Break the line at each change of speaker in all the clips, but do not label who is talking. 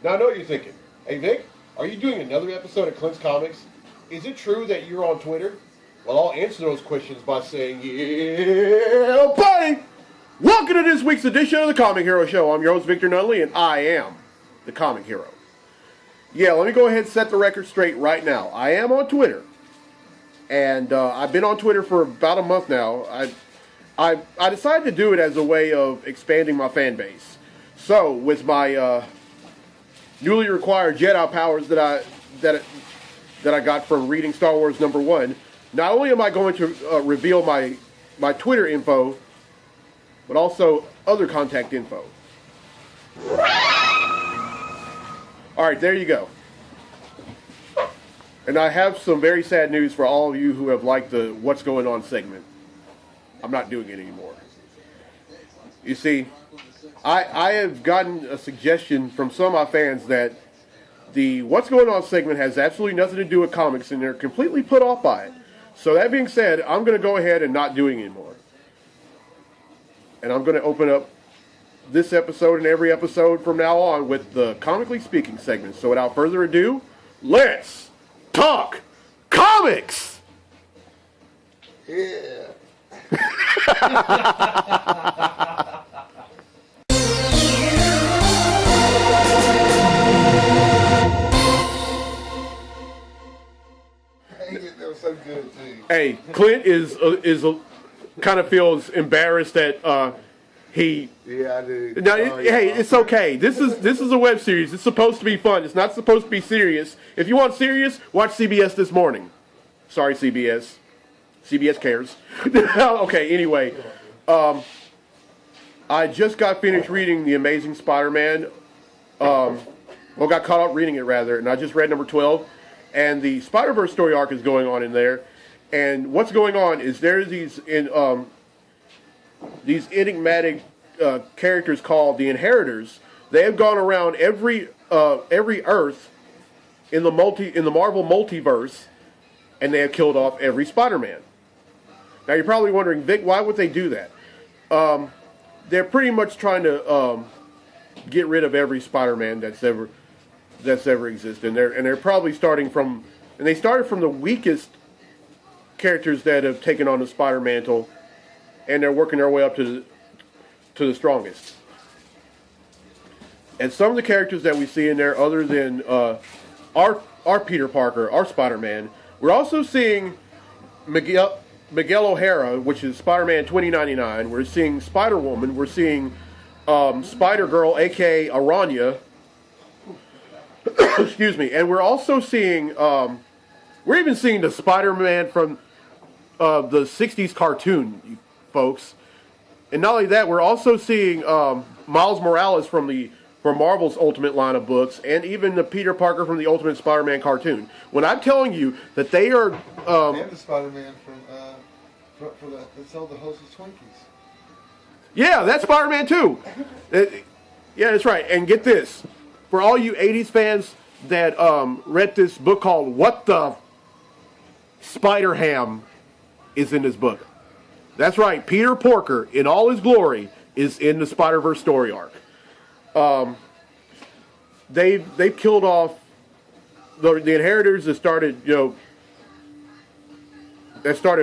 Now I know what you're thinking. Hey Vic, are you doing another episode of Clint's Comics? Is it true that you're on Twitter? Well, I'll answer those questions by saying, yeah, buddy! Welcome to this week's edition of the Comic Hero Show. I'm your host, Victor Nunley, and I am the Comic Hero. Yeah, let me go ahead and set the record straight right now. I am on Twitter, and I've been on Twitter for about a month now. I decided to do it as a way of expanding my fan base. So, with my newly acquired Jedi powers that I got from reading Star Wars #1, not only am I going to reveal my Twitter info, but also other contact info. Alright, there you go. And I have some very sad news for all of you who have liked the What's Going On segment. I'm not doing it anymore. You see, I have gotten a suggestion from some of my fans that the What's Going On segment has absolutely nothing to do with comics, and they're completely put off by it. So that being said, I'm going to go ahead and not do it anymore. And I'm going to open up this episode and every episode from now on with the Comically Speaking segment. So without further ado, let's talk comics!
Yeah. That was so good too.
Hey, Clint is kind of feels embarrassed that he.
Yeah, I do.
No, hey, it's okay. This is a web series. It's supposed to be fun. It's not supposed to be serious. If you want serious, watch CBS This Morning. Sorry, CBS. CBS cares. Okay. Anyway, I just got finished reading The Amazing Spider-Man. Got caught up reading it rather, and I just read number 12. And the Spider-Verse story arc is going on in there. And what's going on is there's these enigmatic characters called the Inheritors. They have gone around every Earth in the Marvel multiverse, and they have killed off every Spider-Man. Now you're probably wondering, Vic, why would they do that? They're pretty much trying to get rid of every Spider-Man that's ever existed, and they're probably started from the weakest characters that have taken on the Spider Mantle, and they're working their way up to the strongest. And some of the characters that we see in there, other than our Peter Parker, our Spider-Man, we're also seeing Miguel O'Hara, which is Spider-Man 2099. We're seeing Spider-Woman. We're seeing Spider-Girl, aka Aranya. Excuse me. And we're also seeing, we're even seeing the Spider-Man from the 60s cartoon, folks. And not only that, we're also seeing Miles Morales from Marvel's Ultimate line of books, and even the Peter Parker from the Ultimate Spider-Man cartoon. When I'm telling you that they are...
and the Spider-Man that sold the Hostess Twinkies.
Yeah, that's Spider-Man too. Yeah, that's right. And get this. For all you 80s fans that read this book called What the Spider-Ham is in this book. That's right. Peter Porker, in all his glory, is in the Spider-Verse story arc. They've killed off the Inheritors that started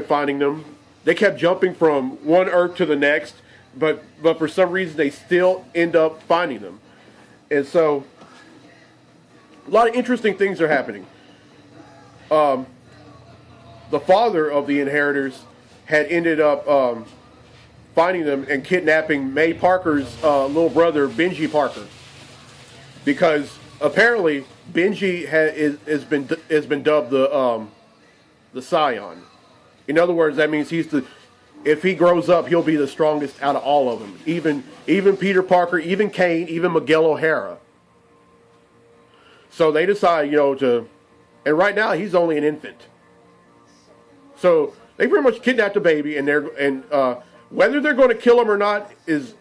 finding them. They kept jumping from one Earth to the next, but for some reason they still end up finding them. And so a lot of interesting things are happening. The father of the Inheritors had ended up finding them and kidnapping May Parker's little brother, Benji Parker, because apparently Benji has been dubbed the Scion. In other words, that means if he grows up, he'll be the strongest out of all of them. Even Peter Parker, even Kane, even Miguel O'Hara. So they decide, and right now he's only an infant. So they pretty much kidnapped the baby, and whether they're going to kill him or not is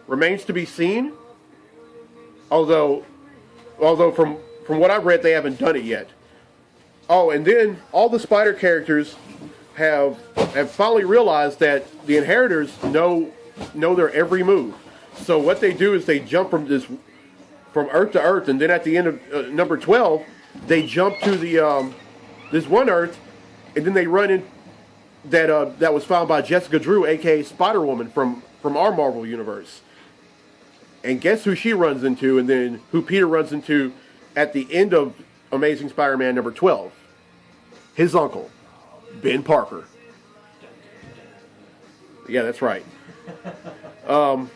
remains to be seen. Although from what I've read, they haven't done it yet. Oh, and then all the Spider characters have finally realized that the Inheritors know their every move. So what they do is they jump from from Earth to Earth, and then at the end of number 12, they jump to the this one Earth, and then they run in that was found by Jessica Drew, aka Spider-Woman from our Marvel universe. And guess who she runs into, and then who Peter runs into at the end of Amazing Spider-Man number 12? His uncle, Ben Parker. Yeah, that's right. So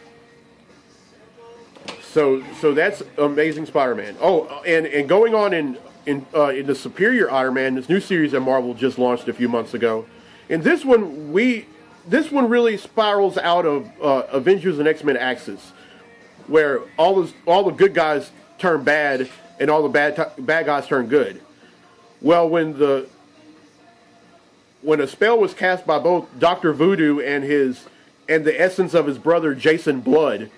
that's Amazing Spider-Man. Oh, and going on in the Superior Iron Man, this new series that Marvel just launched a few months ago. In this one, really spirals out of Avengers and X-Men Axis, where all the good guys turn bad and all the bad guys turn good. Well, when a spell was cast by both Dr. Voodoo and the essence of his brother Jason Blood,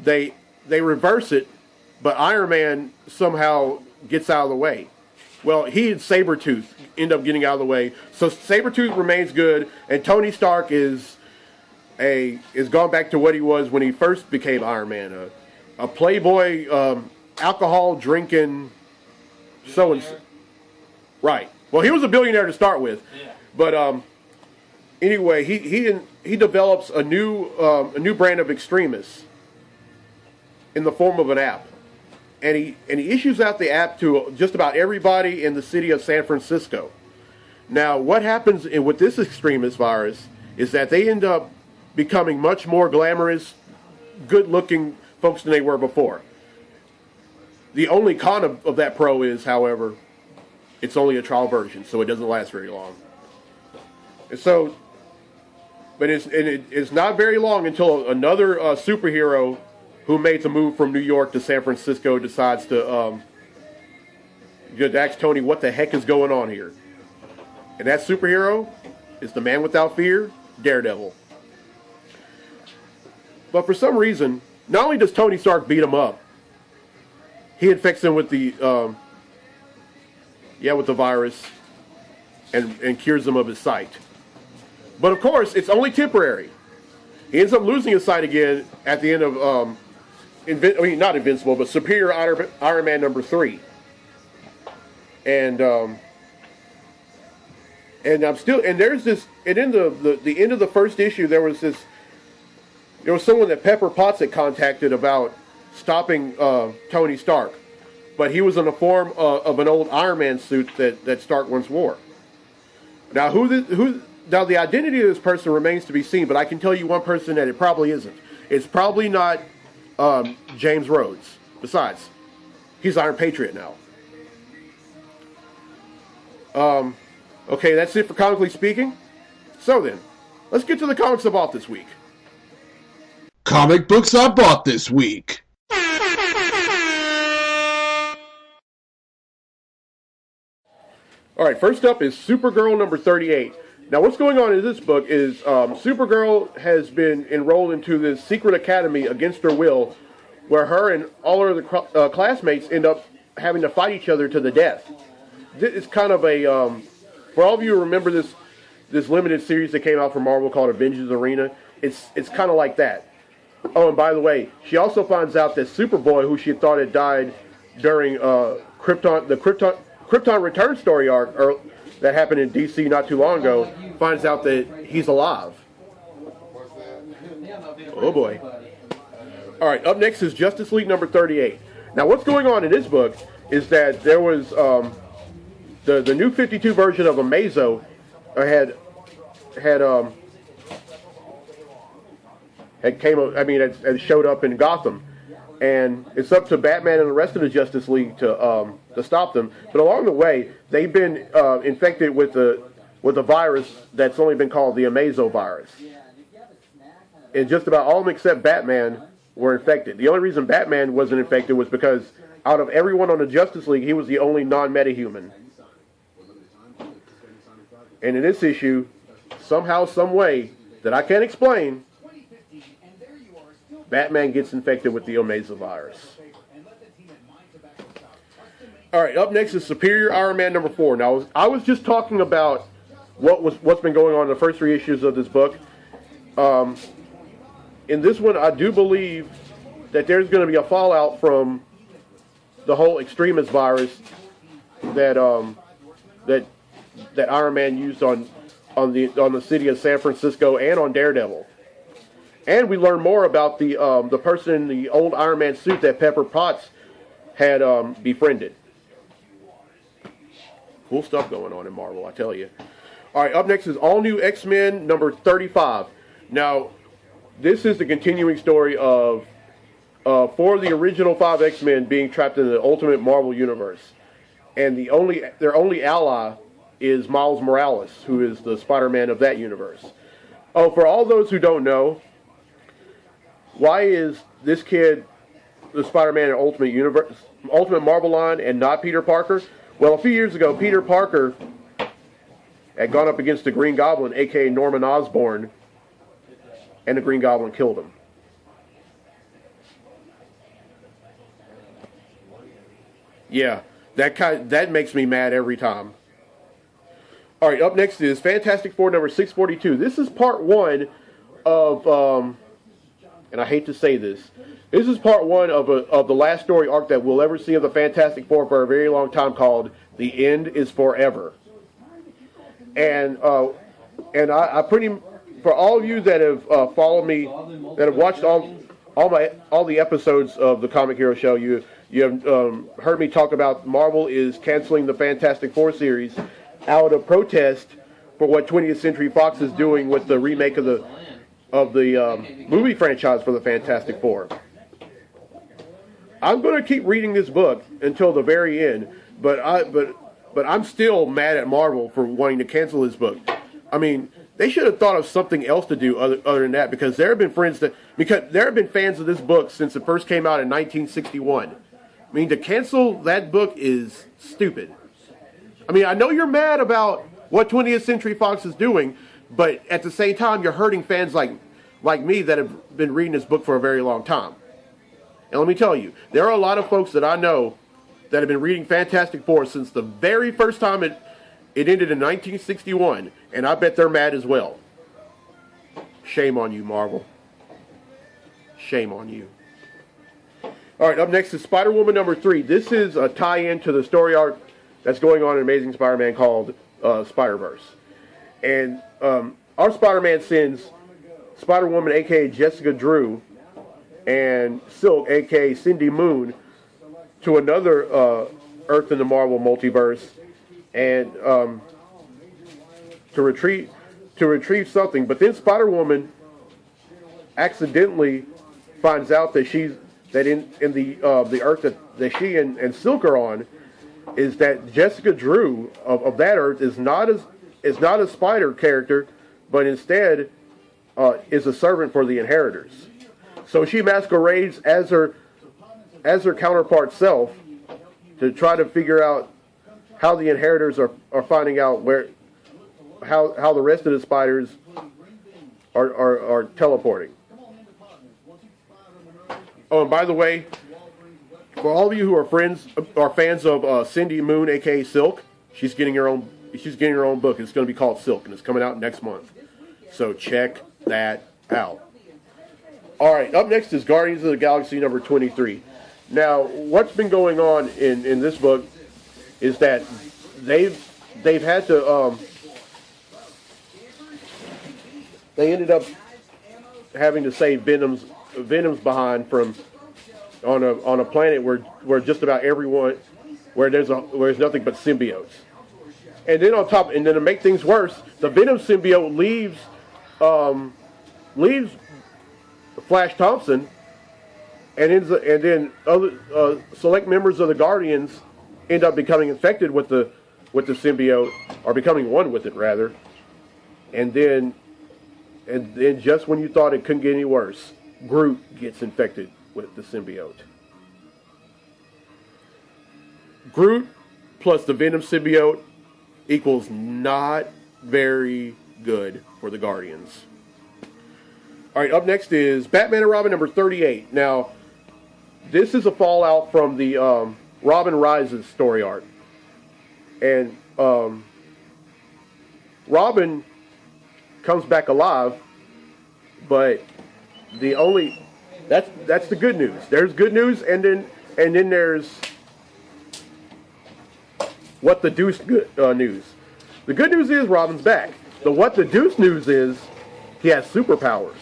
they reverse it, but Iron Man somehow gets out of the way. Well, he and Sabretooth end up getting out of the way, so Sabretooth remains good, and Tony Stark is gone back to what he was when he first became Iron Man, a playboy, alcohol drinking, so and so. Right. Well, he was a billionaire to start with, but anyway, he develops a new brand of extremists in the form of an app, and he issues out the app to just about everybody in the city of San Francisco. Now, what happens with this extremist virus is that they end up becoming much more glamorous, good-looking folks than they were before. The only con of that pro is, however, it's only a trial version, so it doesn't last very long. And so, but it's not very long until another superhero who made the move from New York to San Francisco decides to ask Tony what the heck is going on here. And that superhero is the man without fear, Daredevil. But for some reason, not only does Tony Stark beat him up, he infects him with the virus and cures him of his sight. But of course, it's only temporary. He ends up losing his sight again at the end of not Invincible, but Superior Iron Man number 3. And I'm still, and there's this, and in the end of the first issue, there was someone that Pepper Potts had contacted about stopping Tony Stark, but he was in the form of an old Iron Man suit that Stark once wore. Now, now the identity of this person remains to be seen, but I can tell you one person that it probably isn't. It's probably not James Rhodes. Besides, he's Iron Patriot now. Okay, that's it for Comically Speaking. So then, let's get to the comics I bought this week.
Comic books I bought this week.
All right, first up is Supergirl number 38. Now, what's going on in this book is Supergirl has been enrolled into this secret academy against her will, where her and all her other classmates end up having to fight each other to the death. It's kind of a, for all of you who remember this limited series that came out from Marvel called Avengers Arena, it's kind of like that. Oh, and by the way, she also finds out that Superboy, who she thought had died during the Krypton Return story arc that happened in DC not too long ago, finds out that he's alive. Oh boy. All right, up next is Justice League number 38. Now, what's going on in this book is that there was the new 52 version of Amazo had showed up in Gotham, and it's up to Batman and the rest of the Justice League to stop them. But along the way, they've been infected with a virus that's only been called the Amazo virus. And just about all of them except Batman were infected. The only reason Batman wasn't infected was because out of everyone on the Justice League, he was the only non-metahuman. And in this issue, somehow, some way that I can't explain, Batman gets infected with the Amazo virus. All right, up next is Superior Iron Man number 4. Now, I was just talking about what's been going on in the first 3 issues of this book. In this one, I do believe that there's going to be a fallout from the whole extremist virus that that Iron Man used on the city of San Francisco and on Daredevil. And we learn more about the person in the old Iron Man suit that Pepper Potts had befriended. Cool stuff going on in Marvel, I tell you. All right, up next is All New X-Men number 35. Now, this is the continuing story of 4 of the original 5 X-Men being trapped in the Ultimate Marvel Universe. And their only ally is Miles Morales, who is the Spider-Man of that universe. Oh, for all those who don't know, why is this kid the Spider-Man in Ultimate Marvel line and not Peter Parker? Well, a few years ago, Peter Parker had gone up against the Green Goblin, a.k.a. Norman Osborn, and the Green Goblin killed him. Yeah, that makes me mad every time. All right, up next is Fantastic Four number 642. This is part 1 of, and I hate to say this, this is part 1 of the last story arc that we'll ever see of the Fantastic Four for a very long time, called The End is Forever. And I for all of you that have followed me, that have watched all the episodes of the Comic Hero Show, you have heard me talk about Marvel is canceling the Fantastic Four series out of protest for what 20th Century Fox is doing with the remake of the movie franchise for the Fantastic Four. I'm going to keep reading this book until the very end, but I'm still mad at Marvel for wanting to cancel this book. I mean, they should have thought of something else to do other than that, because there have been fans of this book since it first came out in 1961. I mean, to cancel that book is stupid. I mean, I know you're mad about what 20th Century Fox is doing, but at the same time, you're hurting fans like me that have been reading this book for a very long time. And let me tell you, there are a lot of folks that I know that have been reading Fantastic Four since the very first time it ended in 1961, and I bet they're mad as well. Shame on you, Marvel. Shame on you. All right, up next is Spider-Woman number 3. This is a tie-in to the story arc that's going on in Amazing Spider-Man called Spider-Verse. And our Spider-Man sends Spider-Woman, a.k.a. Jessica Drew, and Silk, a.k.a. Cindy Moon, to another Earth in the Marvel multiverse, and to retrieve something. But then Spider-Woman accidentally finds out that in the Earth that she and Silk are on, is that Jessica Drew of that Earth is not a spider character, but instead is a servant for the Inheritors. So she masquerades as her counterpart self to try to figure out how the Inheritors are finding out how the rest of the spiders are teleporting. Oh, and by the way, for all of you who are fans of Cindy Moon, aka Silk, she's getting her own book. It's going to be called Silk, and it's coming out next month. So check that out. All right, up next is Guardians of the Galaxy number 23. Now, what's been going on in this book is that they've had to they ended up having to save Venom's behind from on a planet where just about everyone where there's nothing but symbiotes. And then to make things worse, the Venom symbiote leaves Flash Thompson, and then other select members of the Guardians end up becoming infected with the symbiote, or becoming one with it rather. And then just when you thought it couldn't get any worse, Groot gets infected with the symbiote. Groot plus the Venom symbiote equals not very good for the Guardians. All right, up next is Batman and Robin number 38. Now, this is a fallout from the Robin Rises story arc. And Robin comes back alive, but the only That's the good news. There's good news, and then there's what the deuce news. The good news is Robin's back. The what the deuce news is he has superpowers.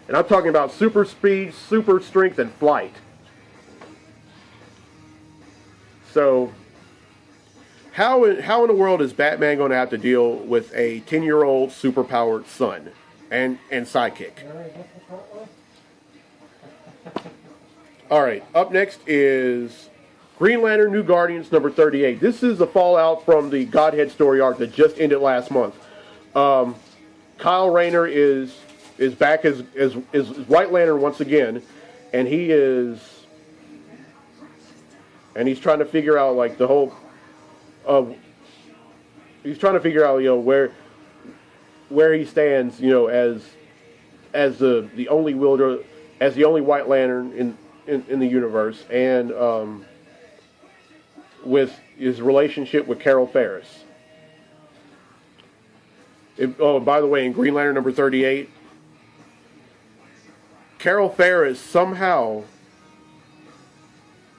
And I'm talking about super speed, super strength, and flight. So, how in the world is Batman going to have to deal with a 10-year-old superpowered son and sidekick? All right, up next is Green Lantern New Guardians number 38. This is the fallout from the Godhead story arc that just ended last month. Kyle Rayner is back as White Lantern once again, and he's trying to figure out like the whole he's trying to figure out where he stands as the only wielder, as the only White Lantern in the universe, and with his relationship with Carol Ferris. By the way, in Green Lantern number 38, Carol Ferris somehow,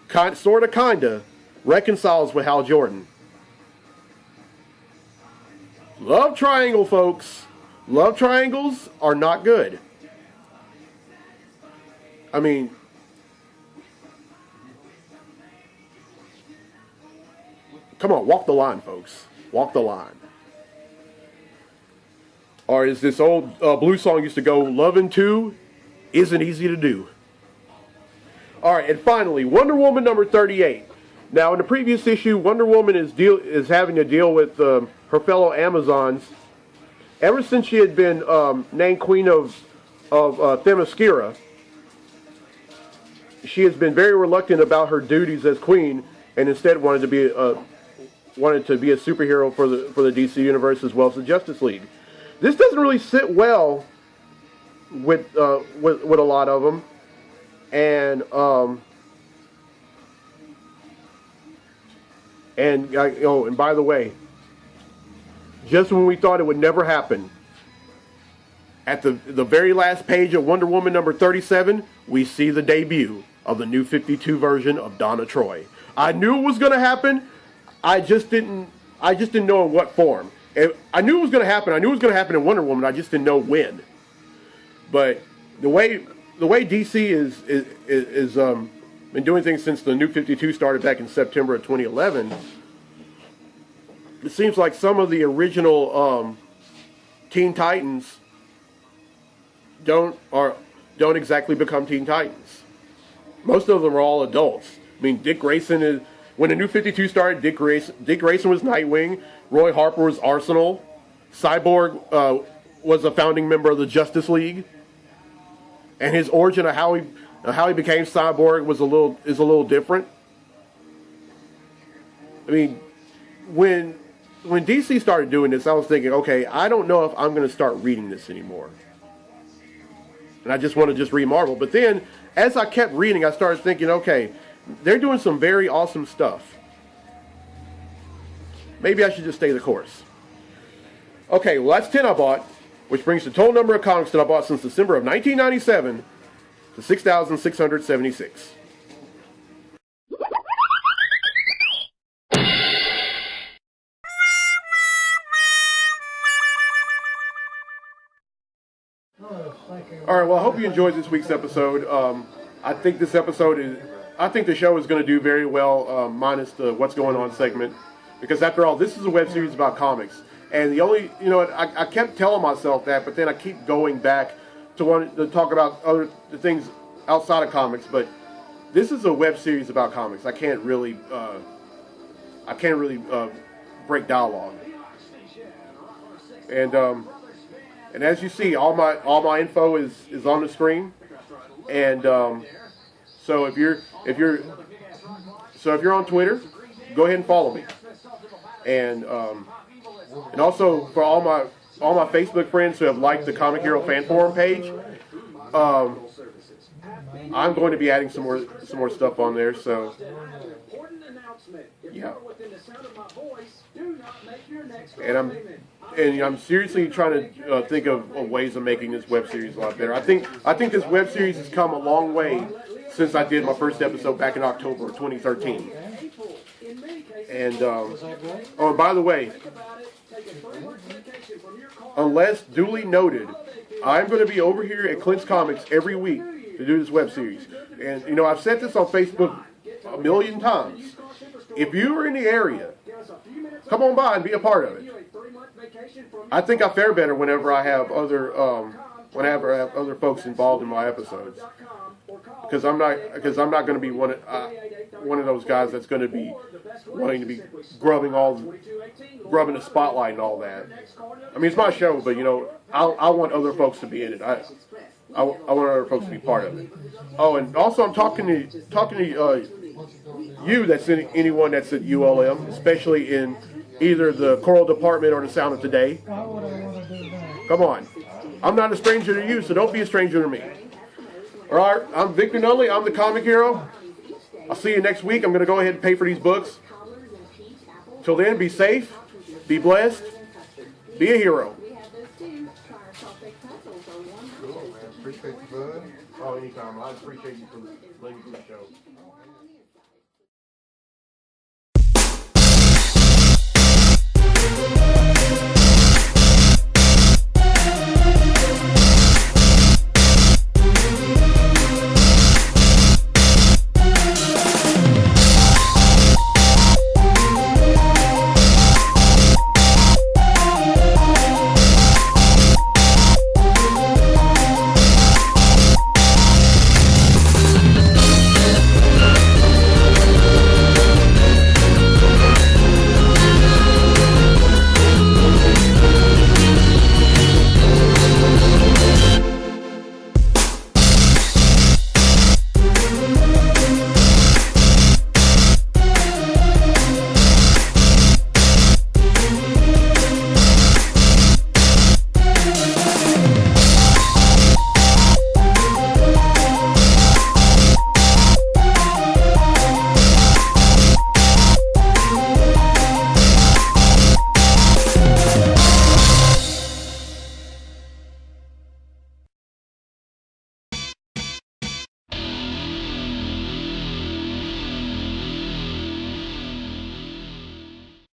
kinda, reconciles with Hal Jordan. Love triangle, folks. Love triangles are not good. I mean, come on, walk the line, folks. Walk the line. Or as this old blues song used to go, loving two isn't easy to do. All right, and finally, Wonder Woman number 38. Now, in the previous issue, Wonder Woman is having to deal with her fellow Amazons. Ever since she had been named Queen of Themyscira, she has been very reluctant about her duties as Queen, and instead wanted to be a superhero for the DC universe as well as the Justice League. This doesn't really sit well with a lot of them, and by the way, just when we thought it would never happen, at the very last page of Wonder Woman number 37, we see the debut of the New 52 version of Donna Troy. I knew it was going to happen. I just didn't know in what form. I knew it was going to happen. I knew it was going to happen in Wonder Woman. I just didn't know when. But the way DC is been doing things since the New 52 started back in September of 2011, it seems like some of the original Teen Titans don't exactly become Teen Titans. Most of them are all adults. I mean, Dick Grayson is. When the New 52 started, Dick Grayson was Nightwing, Roy Harper was Arsenal, Cyborg was a founding member of the Justice League, and his origin of how he became Cyborg is a little different. I mean, when DC started doing this, I was thinking, okay, I don't know if I'm going to start reading this anymore, and I just want to just read Marvel. But then, as I kept reading, I started thinking, okay, they're doing some very awesome stuff. Maybe I should just stay the course. Okay, well, that's 10 I bought, which brings the total number of comics that I bought since December of 1997 to 6,676. All right, well, I hope you enjoyed this week's episode. I think the show is going to do very well, minus the What's Going On segment, because after all, this is a web series about comics. And the only, I kept telling myself that, but then I keep going back to want to talk about other things outside of comics. But this is a web series about comics. I can't really break dialogue. And as you see, all my info is on the screen. And so if you're on Twitter, go ahead and follow me. And also for all my Facebook friends who have liked the Comic Hero Fan Forum page, I'm going to be adding some more stuff on there. So yeah, and I'm seriously trying to think of ways of making this web series a lot better. I think this web series has come a long way since I did my first episode back in October of 2013. And oh, by the way, unless duly noted, I'm going to be over here at Clint's Comics every week to do this web series. And, you know, I've said this on Facebook a million times. If you are in the area, come on by and be a part of it. I think I fare better whenever I have other folks involved in my episodes. Because I'm not going to be one of those guys that's going to be wanting to be grubbing the spotlight and all that. I mean, it's my show, but you know, I want other folks to be in it. I want other folks to be part of it. Oh, and also I'm talking to you. That's anyone that's at ULM, especially in either the choral department or the Sound of Today. Come on, I'm not a stranger to you, so don't be a stranger to me. All right, I'm Victor Nunley. I'm the comic hero. I'll see you next week. I'm going to go ahead and pay for these books. Till then, be safe, be blessed, be a hero.
Cool, man. Appreciate you, bud.
Oh, anytime. I appreciate you for letting me do the show.